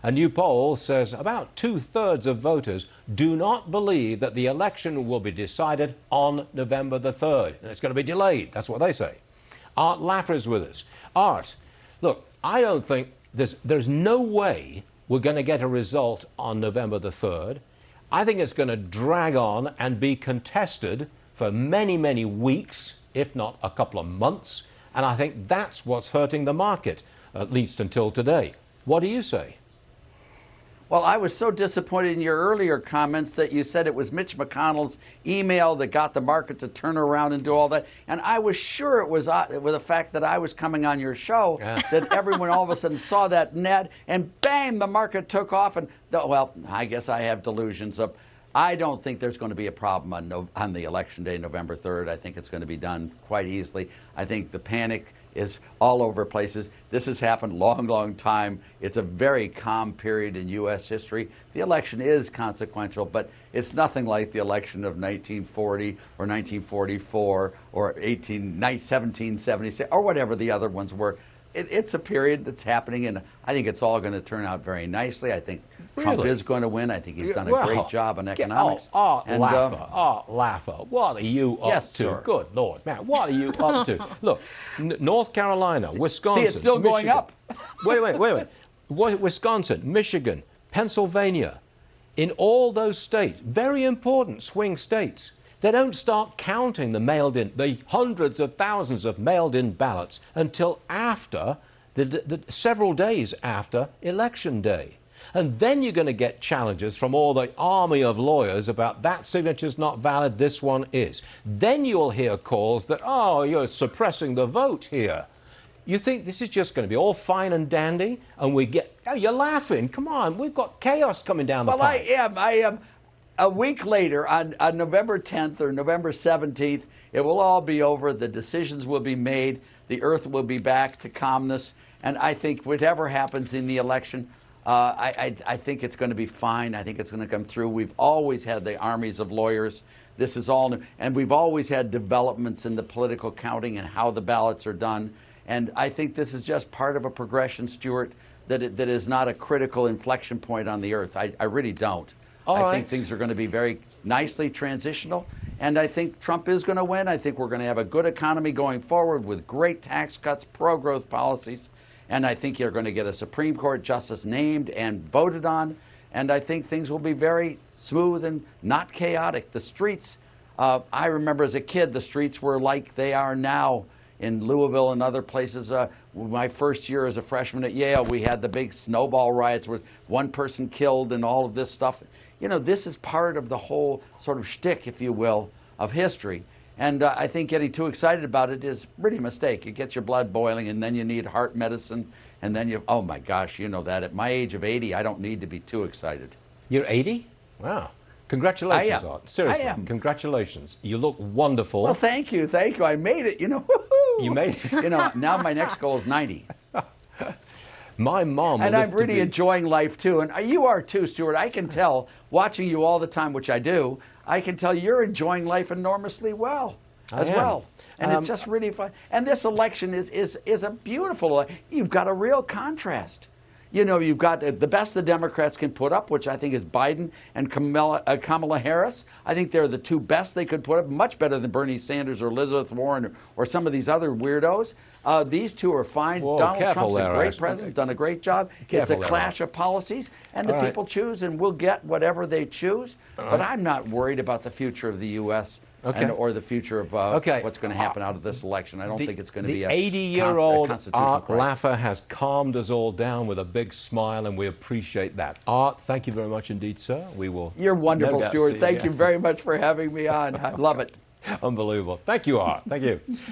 A new poll says about 2/3 of voters do not believe that the election will be decided on November the 3rd. And it's going to be delayed. That's what they say. Art Laffer is with us. Art, look, I don't think there's no way we're going to get a result on November the 3rd. I think it's going to drag on and be contested for many, many weeks, if not a couple of months. And I think that's what's hurting the market, at least until today. What do you say? Well, I was so disappointed in your earlier comments that you said it was Mitch McConnell's email that got the market to turn around and do all that. And I was sure it was with the fact that I was coming on your show that everyone all of a sudden saw that net and bang, the market took off. And well, I guess I have delusions of. I don't think there's going to be a problem on the election day, November 3rd. I think it's going to be done quite easily. I think the panic is all over places. This has happened long time. It's a very calm period in U.S. history. The election is consequential, but it's nothing like the election of 1940 or 1944 or 1776 or whatever the other ones were. It's a period that's happening, and I think it's all going to turn out very nicely. I think Trump is going to win. I think he's done a great job on economics. Art Laffer, what are you up to? Sir. Good Lord, man, what are you up to? Look, North Carolina, Wisconsin. See, it's still going up. Wait. Wisconsin, Michigan, Pennsylvania, in all those states, very important swing states, they don't start counting the hundreds of thousands of mailed-in ballots until after, several days after Election Day. And then you're going to get challenges from all the army of lawyers about that signature's not valid, this one is. Then you'll hear calls that, oh, you're suppressing the vote here. You think this is just going to be all fine and dandy? And you're laughing. Come on, we've got chaos coming down the pipe. Well, I am. A week later, on November 10th or November 17th, it will all be over. The decisions will be made. The earth will be back to calmness. And I think whatever happens in the election, I think it's going to be fine. I think it's going to come through. We've always had the armies of lawyers. This is all new. And we've always had developments in the political counting and how the ballots are done. And I think this is just part of a progression, Stuart, that is not a critical inflection point on the earth. I really don't. I think things are going to be very nicely transitional, and I think Trump is going to win. I think we're going to have a good economy going forward with great tax cuts, pro-growth policies, and I think you're going to get a Supreme Court justice named and voted on, and I think things will be very smooth and not chaotic. The streets, I remember as a kid, the streets were like they are now in Louisville and other places. My first year as a freshman at Yale, we had the big snowball riots with one person killed and all of this stuff. You know, this is part of the whole sort of shtick, if you will, of history. And I think getting too excited about it is really a mistake. It gets your blood boiling, and then you need heart medicine, and then oh my gosh, you know that. At my age of 80, I don't need to be too excited. You're 80? Wow. Congratulations, Art. Seriously, I am. Congratulations. You look wonderful. Well, thank you. I made it, you know. You made it? You know, now my next goal is 90. My mom. And I'm really enjoying life, too. And you are, too, Stuart. I can tell, watching you all the time, which I do, I can tell you're enjoying life enormously well, as well. And it's just really fun. And this election is a beautiful, you've got a real contrast. You know, you've got the best the Democrats can put up, which I think is Biden and Kamala Harris. I think they're the two best they could put up, much better than Bernie Sanders or Elizabeth Warren or some of these other weirdos. These two are fine. Whoa, Donald Trump's a great president, done a great job. It's a clash of policies, and the people choose, and we'll get whatever they choose. But I'm not worried about the future of the U.S. or the future of what's going to happen out of this election. I don't think it's going to be a 80-year-old Art Laffer has calmed us all down with a big smile, and we appreciate that. Art, thank you very much indeed, sir. We will. You're wonderful, Stuart. Thank you very much for having me on. I love it. Unbelievable. Thank you, Art. Thank you.